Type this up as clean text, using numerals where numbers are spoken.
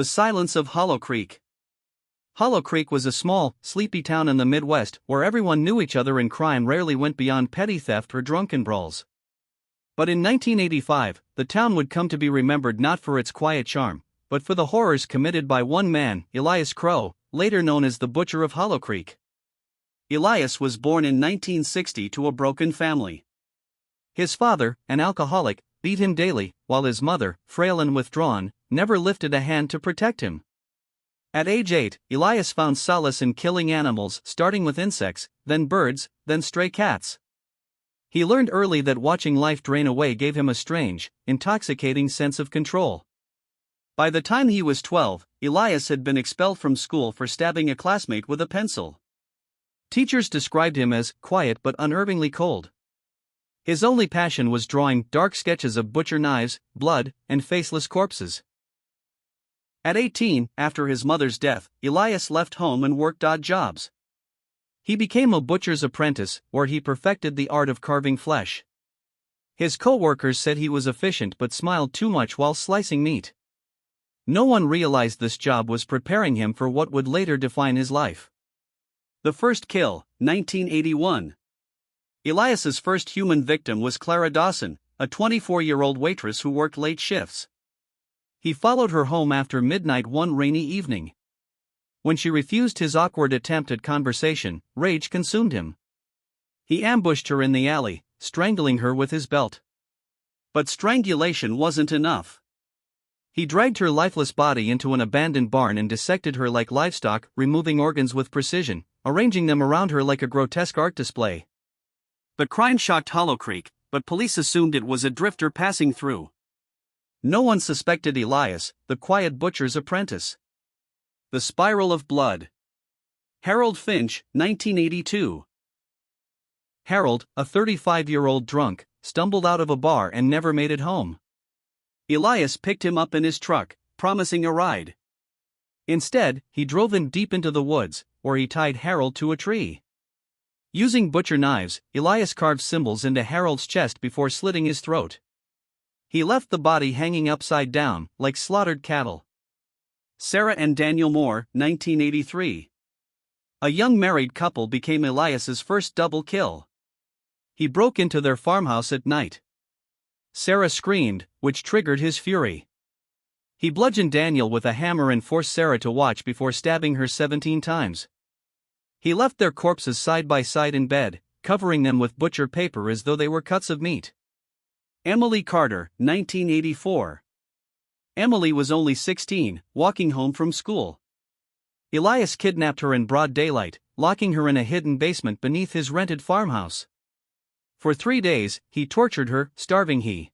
The silence of Hollow Creek. Hollow Creek was a small, sleepy town in the Midwest where everyone knew each other and crime rarely went beyond petty theft or drunken brawls. But in 1985, the town would come to be remembered not for its quiet charm, but for the horrors committed by one man, Elias Crow, later known as the Butcher of Hollow Creek. Elias was born in 1960 to a broken family. His father, an alcoholic, beat him daily, while his mother, frail and withdrawn, never lifted a hand to protect him. At age 8, Elias found solace in killing animals, starting with insects, then birds, then stray cats. He learned early that watching life drain away gave him a strange, intoxicating sense of control. By the time he was 12, Elias had been expelled from school for stabbing a classmate with a pencil. Teachers described him as quiet but unnervingly cold. His only passion was drawing dark sketches of butcher knives, blood, and faceless corpses. At 18, after his mother's death, Elias left home and worked odd jobs. He became a butcher's apprentice, where he perfected the art of carving flesh. His co-workers said he was efficient but smiled too much while slicing meat. No one realized this job was preparing him for what would later define his life. The first kill, 1981. Elias's first human victim was Clara Dawson, a 24-year-old waitress who worked late shifts. He followed her home after midnight one rainy evening. When she refused his awkward attempt at conversation, rage consumed him. He ambushed her in the alley, strangling her with his belt. But strangulation wasn't enough. He dragged her lifeless body into an abandoned barn and dissected her like livestock, removing organs with precision, arranging them around her like a grotesque art display. The crime shocked Hollow Creek, but police assumed it was a drifter passing through. No one suspected Elias, the quiet butcher's apprentice. The Spiral of Blood. Harold Finch, 1982. Harold, a 35-year-old drunk, stumbled out of a bar and never made it home. Elias picked him up in his truck, promising a ride. Instead, he drove him deep into the woods, where he tied Harold to a tree. Using butcher knives, Elias carved symbols into Harold's chest before slitting his throat. He left the body hanging upside down, like slaughtered cattle. Sarah and Daniel Moore, 1983. A young married couple became Elias's first double kill. He broke into their farmhouse at night. Sarah screamed, which triggered his fury. He bludgeoned Daniel with a hammer and forced Sarah to watch before stabbing her 17 times. He left their corpses side by side in bed, covering them with butcher paper as though they were cuts of meat. Emily Carter, 1984. Emily was only 16, walking home from school. Elias kidnapped her in broad daylight, locking her in a hidden basement beneath his rented farmhouse. For 3 days, he tortured her, starving he.